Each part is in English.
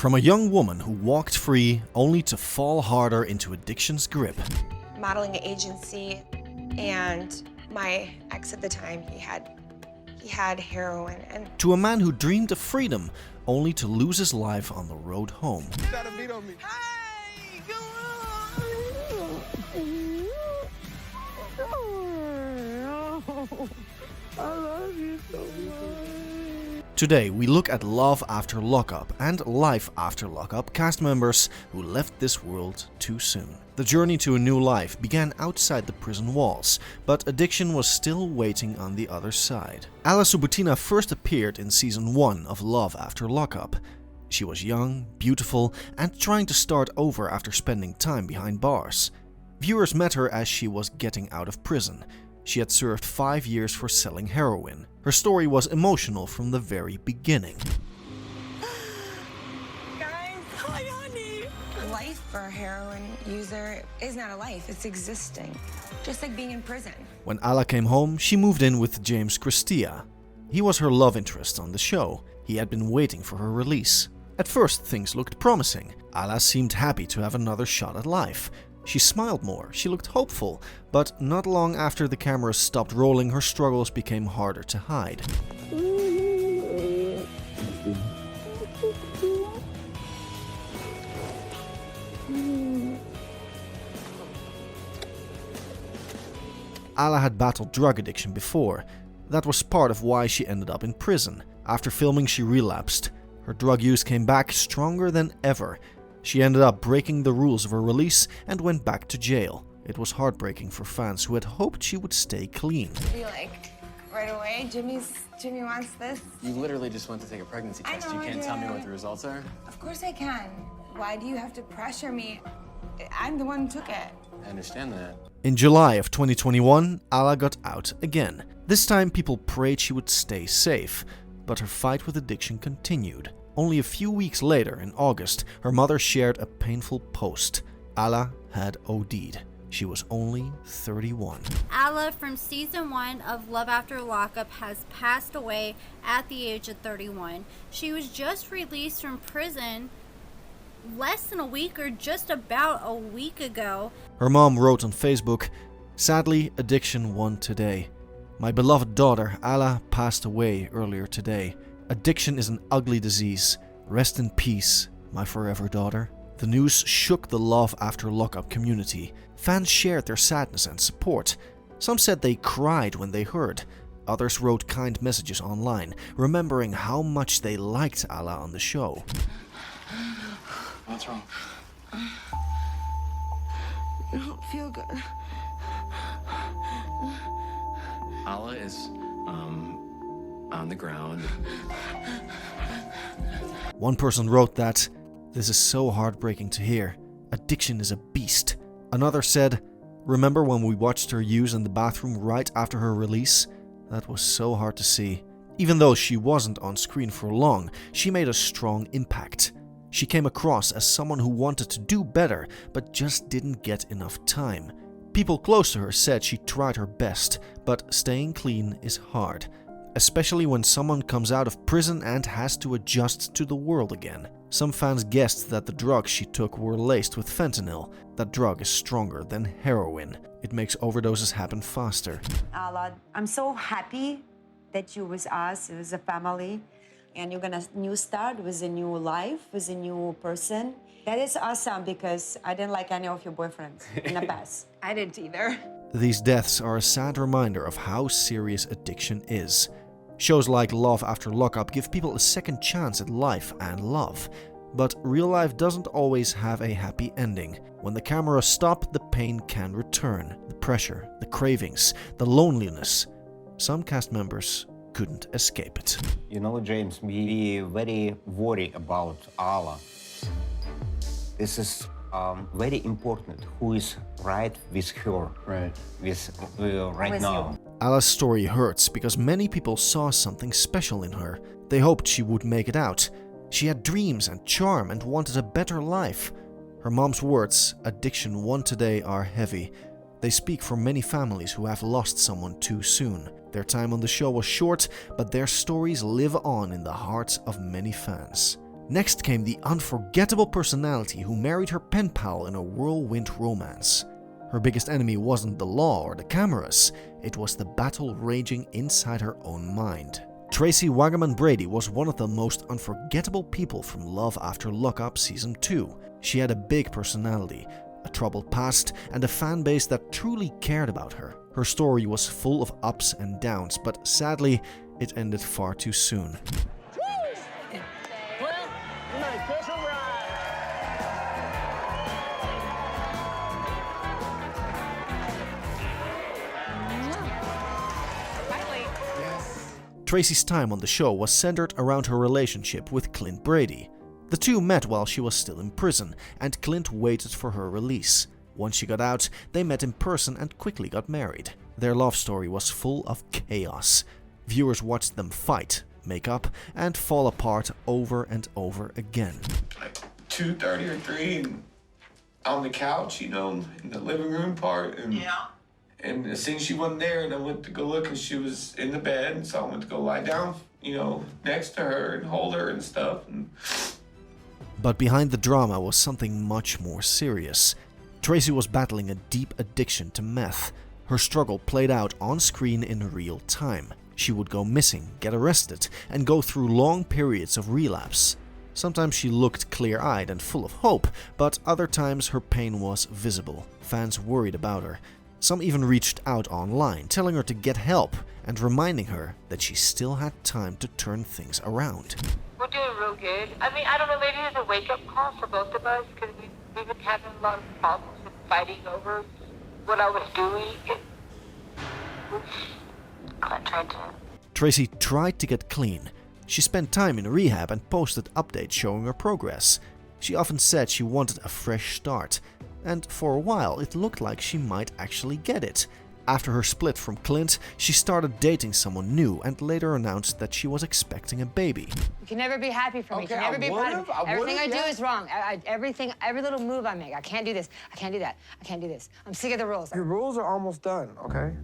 From a young woman who walked free only to fall harder into addiction's grip. Modeling agency, and my ex at the time, he had heroin, and to a man who dreamed of freedom only to lose his life on the road home. You gotta beat on me. hey, I love you so much. Today we look at Love After Lockup and Life After Lockup cast members who left this world too soon. The journey to a new life began outside the prison walls, but addiction was still waiting on the other side. Alla Subutina first appeared in season 1 of Love After Lockup. She was young, beautiful, and trying to start over after spending time behind bars. Viewers met her as she was getting out of prison. She had served 5 years for selling heroin. Her story was emotional from the very beginning. guys, hi, honey. Life for a heroin user is not a life, it's existing. Just like being in prison. When Alla came home, she moved in with James Christia. He was her love interest on the show. He had been waiting for her release. At first, things looked promising. Alla seemed happy to have another shot at life. She smiled more, she looked hopeful, but not long after the cameras stopped rolling, her struggles became harder to hide. Alla had battled drug addiction before. That was part of why she ended up in prison. After filming, she relapsed. Her drug use came back stronger than ever. She ended up breaking the rules of her release and went back to jail. It was heartbreaking for fans who had hoped she would stay clean. Be like, right away, Jimmy wants this. You literally just went to take a pregnancy test. You can't tell me what the results are? Of course I can. Why do you have to pressure me? I'm the one who took it. I understand that. In July of 2021, Alla got out again. This time people prayed she would stay safe, but her fight with addiction continued. Only a few weeks later, in August, her mother shared a painful post. Alla had OD'd. She was only 31. Alla from season 1 of Love After Lockup has passed away at the age of 31. She was just released from prison less than a week, or just about a week ago. Her mom wrote on Facebook, "Sadly, addiction won today. My beloved daughter, Alla, passed away earlier today. Addiction is an ugly disease. Rest in peace, my forever daughter." The news shook the Love After Lockup community. Fans shared their sadness and support. Some said they cried when they heard. Others wrote kind messages online, remembering how much they liked Alla on the show. What's wrong? I don't feel good. Alla is, on the ground. One person wrote that, "This is so heartbreaking to hear. Addiction is a beast." Another said, "Remember when we watched her use in the bathroom right after her release? That was so hard to see." Even though she wasn't on screen for long, she made a strong impact. She came across as someone who wanted to do better, but just didn't get enough time. People close to her said she tried her best, but staying clean is hard. Especially when someone comes out of prison and has to adjust to the world again. Some fans guessed that the drugs she took were laced with fentanyl. That drug is stronger than heroin. It makes overdoses happen faster. Alla, I'm so happy that you're with us, as a family, and you're gonna new start with a new life, with a new person. That is awesome, because I didn't like any of your boyfriends in the past. I didn't either. These deaths are a sad reminder of how serious addiction is. Shows like Love After Lockup give people a second chance at life and love. But real life doesn't always have a happy ending. When the cameras stop, the pain can return. The pressure, the cravings, the loneliness. Some cast members couldn't escape it. You know, James, we very worry about Alla. This is very important. Who is right with her? Right. Right now. Alla's story hurts because many people saw something special in her. They hoped she would make it out. She had dreams and charm and wanted a better life. Her mom's words, "Addiction won today," are heavy. They speak for many families who have lost someone too soon. Their time on the show was short, but their stories live on in the hearts of many fans. Next came the unforgettable personality who married her pen pal in a whirlwind romance. Her biggest enemy wasn't the law or the cameras, it was the battle raging inside her own mind. Tracy Wagaman Brady was one of the most unforgettable people from Love After Lockup Season 2. She had a big personality, a troubled past, and a fan base that truly cared about her. Her story was full of ups and downs, but sadly, it ended far too soon. Tracy's time on the show was centered around her relationship with Clint Brady. The two met while she was still in prison, and Clint waited for her release. Once she got out, they met in person and quickly got married. Their love story was full of chaos. Viewers watched them fight, make up, and fall apart over and over again. Like 2:30 or 3 and on the couch, you know, in the living room part. And as soon as she wasn't there, and I went to go look, and she was in the bed, and so I went to go lie down, you know, next to her and hold her and stuff. But behind the drama was something much more serious. Tracy was battling a deep addiction to meth. Her struggle played out on screen in real time. She would go missing, get arrested, and go through long periods of relapse. Sometimes she looked clear-eyed and full of hope, but other times her pain was visible. Fans worried about her. Some even reached out online, telling her to get help and reminding her that she still had time to turn things around. We're doing real good. I mean, I don't know, maybe it's a wake-up call for both of us, because we've been having a lot of problems with fighting over what I was doing. Tracy tried to get clean. She spent time in rehab and posted updates showing her progress. She often said she wanted a fresh start, and for a while it looked like she might actually get it. After her split from Clint, she started dating someone new and later announced that she was expecting a baby. You can never be happy for me. You can never be proud of me. Everything I do is wrong. Every little move I make. I can't do this. I can't do that. I can't do this. I'm sick of the rules. Your rules are almost done, okay?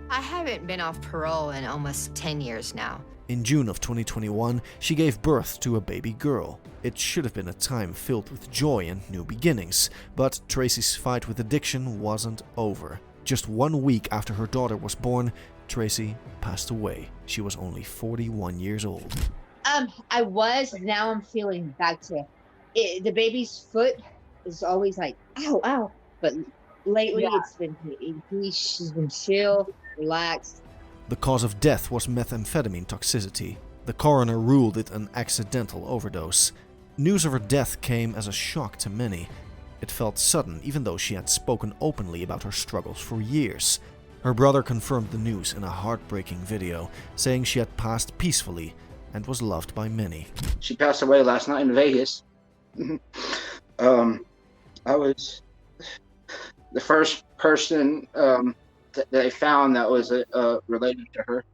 I haven't been off parole in almost 10 years now. In June of 2021, she gave birth to a baby girl. It should have been a time filled with joy and new beginnings, but Tracy's fight with addiction wasn't over. Just 1 week after her daughter was born, Tracy passed away. She was only 41 years old. Now I'm feeling back to it. The baby's foot is always like, ow, ow. But lately it's been peace. She's been chill, relaxed. The cause of death was methamphetamine toxicity. The coroner ruled it an accidental overdose. News of her death came as a shock to many. It felt sudden, even though she had spoken openly about her struggles for years. Her brother confirmed the news in a heartbreaking video, saying she had passed peacefully and was loved by many. She passed away last night in Vegas. I was the first person that they found that was related to her.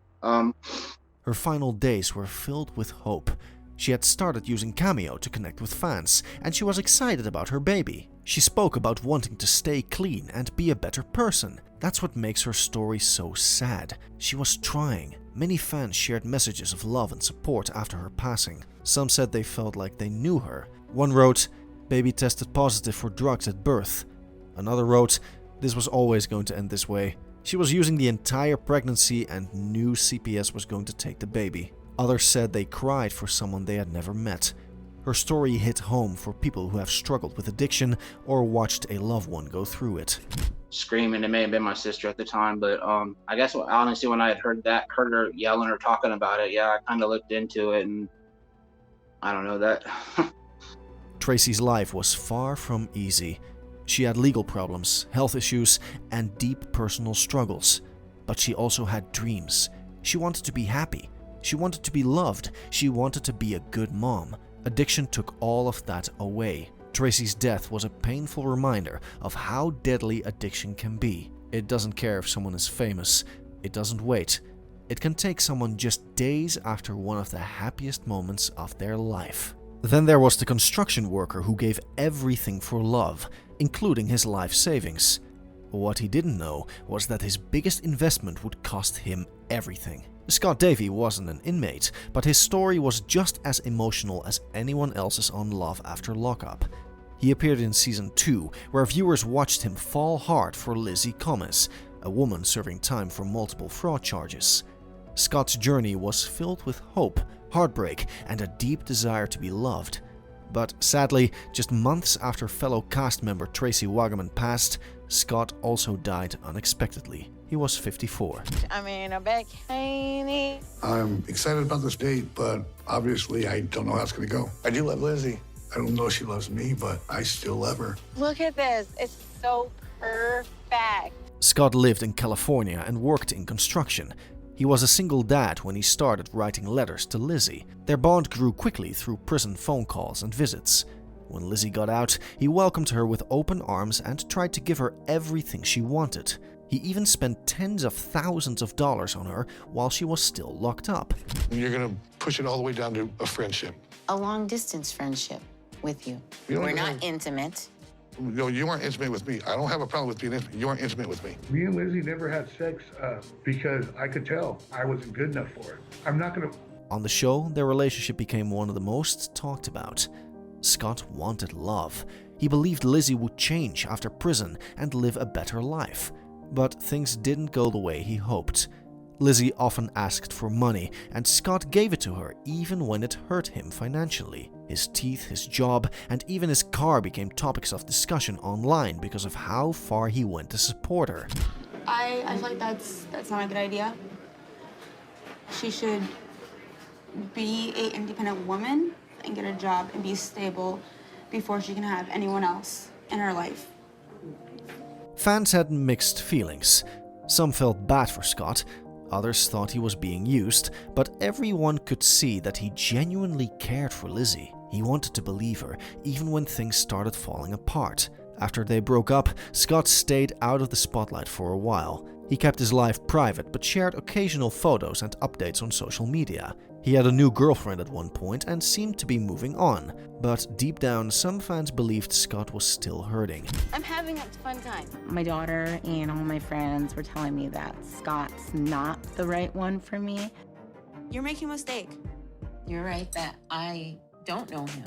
Her final days were filled with hope. She had started using Cameo to connect with fans, and she was excited about her baby. She spoke about wanting to stay clean and be a better person. That's what makes her story so sad. She was trying. Many fans shared messages of love and support after her passing. Some said they felt like they knew her. One wrote, "Baby tested positive for drugs at birth." Another wrote, "This was always going to end this way." She was using the entire pregnancy and knew CPS was going to take the baby. Others said they cried for someone they had never met. Her story hit home for people who have struggled with addiction or watched a loved one go through it. Screaming, it may have been my sister at the time, but I guess honestly when I had heard her yelling or talking about it, yeah, I kind of looked into it, and I don't know that. Tracy's life was far from easy. She had legal problems, health issues, and deep personal struggles. But she also had dreams. She wanted to be happy. She wanted to be loved. She wanted to be a good mom. Addiction took all of that away. Tracy's death was a painful reminder of how deadly addiction can be. It doesn't care if someone is famous. It doesn't wait. It can take someone just days after one of the happiest moments of their life. Then there was the construction worker who gave everything for love, including his life savings. What he didn't know was that his biggest investment would cost him everything. Scott Davy wasn't an inmate, but his story was just as emotional as anyone else's on Love After Lockup. He appeared in Season 2, where viewers watched him fall hard for Lizzie Comas, a woman serving time for multiple fraud charges. Scott's journey was filled with hope, heartbreak, and a deep desire to be loved. But sadly, just months after fellow cast member Tracy Wagaman passed, Scott also died unexpectedly. He was 54. I'm excited about this date, but obviously I don't know how it's gonna go. I do love Lizzie. I don't know if she loves me, but I still love her. Look at this. It's so perfect. Scott lived in California and worked in construction. He was a single dad when he started writing letters to Lizzie. Their bond grew quickly through prison phone calls and visits. When Lizzie got out, he welcomed her with open arms and tried to give her everything she wanted. He even spent tens of thousands of dollars on her while she was still locked up. You're gonna push it all the way down to a friendship. A long-distance friendship with you. We're not intimate. No, you aren't intimate with me. I don't have a problem with being intimate. You aren't intimate with me. Me and Lizzie never had sex because I could tell I wasn't good enough for it. I'm not gonna... On the show, their relationship became one of the most talked about. Scott wanted love. He believed Lizzie would change after prison and live a better life. But things didn't go the way he hoped. Lizzie often asked for money, and Scott gave it to her even when it hurt him financially. His teeth, his job, and even his car became topics of discussion online because of how far he went to support her. I feel like that's not a good idea. She should be an independent woman and get a job and be stable before she can have anyone else in her life. Fans had mixed feelings. Some felt bad for Scott, others thought he was being used, but everyone could see that he genuinely cared for Lizzie. He wanted to believe her, even when things started falling apart. After they broke up, Scott stayed out of the spotlight for a while. He kept his life private, but shared occasional photos and updates on social media. He had a new girlfriend at one point and seemed to be moving on, but deep down, some fans believed Scott was still hurting. I'm having a fun time. My daughter and all my friends were telling me that Scott's not the right one for me. You're making a mistake. You're right that I don't know him,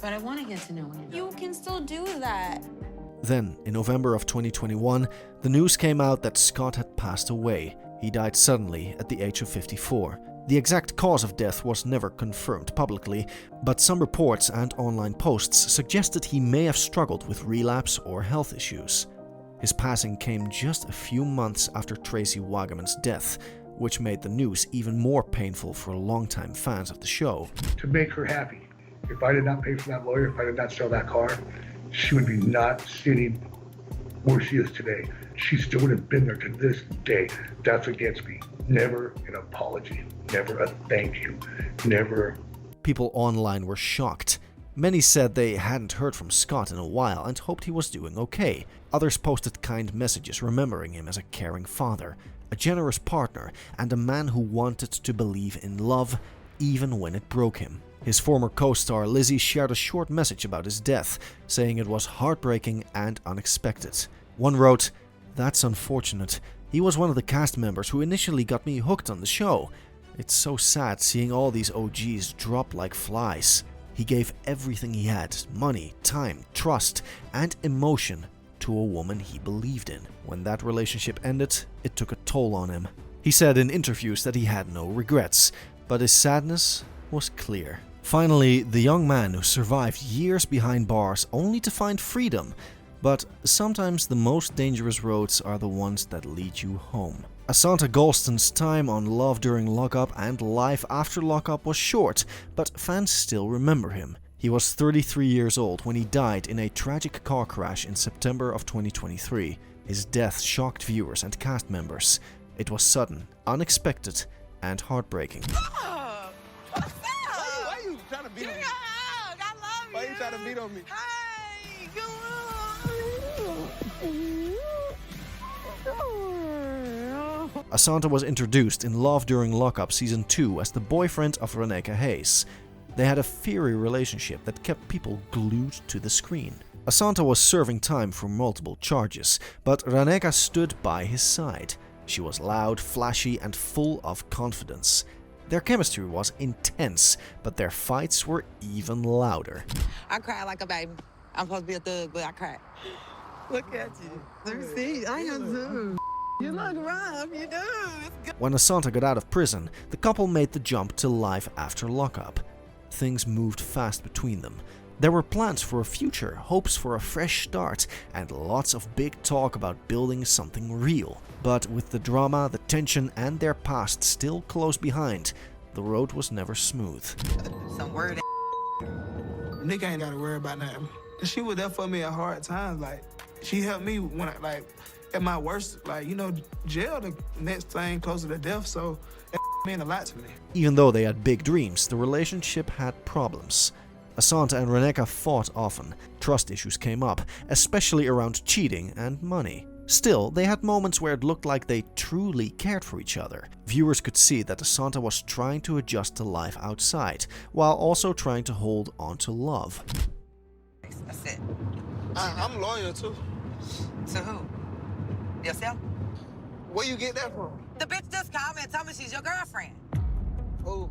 but I want to get to know him. You can still do that. Then, in November of 2021, the news came out that Scott had passed away. He died suddenly at the age of 54. The exact cause of death was never confirmed publicly, but some reports and online posts suggested he may have struggled with relapse or health issues. His passing came just a few months after Tracy Wagaman's death, which made the news even more painful for longtime fans of the show. To make her happy. If I did not pay for that lawyer, if I did not sell that car, she would be not sitting where she is today. She still would have been there to this day. That's what gets me. Never an apology, never a thank you, never. People online were shocked. Many said they hadn't heard from Scott in a while and hoped he was doing okay. Others posted kind messages remembering him as a caring father, a generous partner, and a man who wanted to believe in love even when it broke him. His former co-star Lizzie shared a short message about his death, saying it was heartbreaking and unexpected. One wrote, "That's unfortunate. He was one of the cast members who initially got me hooked on the show. It's so sad seeing all these OGs drop like flies. He gave everything he had, money, time, trust, and emotion to a woman he believed in. When that relationship ended, it took a toll on him." He said in interviews that he had no regrets, but his sadness was clear. Finally, the young man who survived years behind bars only to find freedom. But sometimes the most dangerous roads are the ones that lead you home. Asanta Golston's time on Love During Lockup and Life After Lockup was short, but fans still remember him. He was 33 years old when he died in a tragic car crash in September of 2023. His death shocked viewers and cast members. It was sudden, unexpected, and heartbreaking. Why you trying to beat on me? Why you trying to beat on me? Asanta was introduced in Love During Lockup Season 2 as the boyfriend of Reneka Hayes. They had a fiery relationship that kept people glued to the screen. Asanta was serving time for multiple charges, but Reneka stood by his side. She was loud, flashy, and full of confidence. Their chemistry was intense, but their fights were even louder. I cried like a baby. I'm supposed to be a thug, but I cried. Look at you. Let me see. I am too. You look rough. You do. When Asanta got out of prison, the couple made the jump to life after lockup. Things moved fast between them. There were plans for a future, hopes for a fresh start, and lots of big talk about building something real. But with the drama, the tension, and their past still close behind, the road was never smooth. Some word. Nick ain't gotta worry about nothing. She was there for me at hard times. Like, she helped me when I, like, at my worst, like, you know, jail the next thing closer to death, so it meant a lot to me. Even though they had big dreams, the relationship had problems. Asanta and Reneka fought often. Trust issues came up, especially around cheating and money. Still, they had moments where it looked like they truly cared for each other. Viewers could see that Asanta was trying to adjust to life outside, while also trying to hold on to love. That's it. I'm loyal, too. To who? Yourself? Where you get that from? The bitch just called me and told me she's your girlfriend. Who?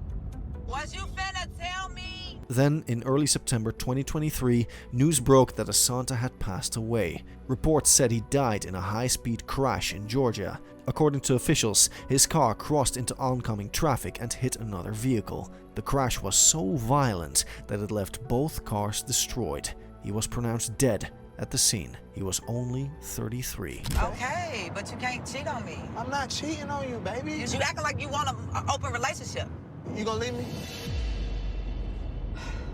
Was you finna tell me? Then, in early September 2023, news broke that Asanta had passed away. Reports said he died in a high-speed crash in Georgia. According to officials, his car crossed into oncoming traffic and hit another vehicle. The crash was so violent that it left both cars destroyed. He was pronounced dead at the scene. He was only 33. Okay, but you can't cheat on me. I'm not cheating on you, baby. You acting like you want an open relationship. You gonna leave me?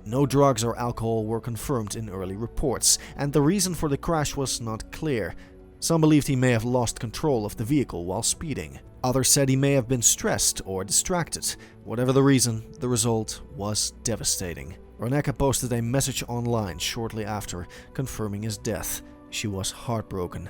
No drugs or alcohol were confirmed in early reports, and the reason for the crash was not clear. Some believed he may have lost control of the vehicle while speeding. Others said he may have been stressed or distracted. Whatever the reason, the result was devastating. Reneka posted a message online shortly after, confirming his death. She was heartbroken.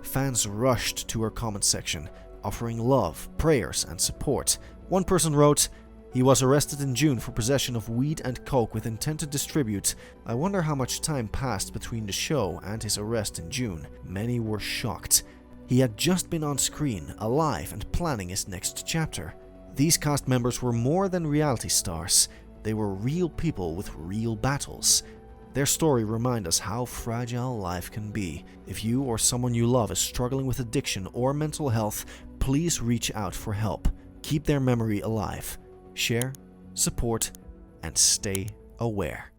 Fans rushed to her comment section, offering love, prayers, and support. One person wrote, "He was arrested in June for possession of weed and coke with intent to distribute. I wonder how much time passed between the show and his arrest in June." Many were shocked. He had just been on screen, alive, and planning his next chapter. These cast members were more than reality stars. They were real people with real battles. Their story reminds us how fragile life can be. If you or someone you love is struggling with addiction or mental health, please reach out for help. Keep their memory alive. Share, support, and stay aware.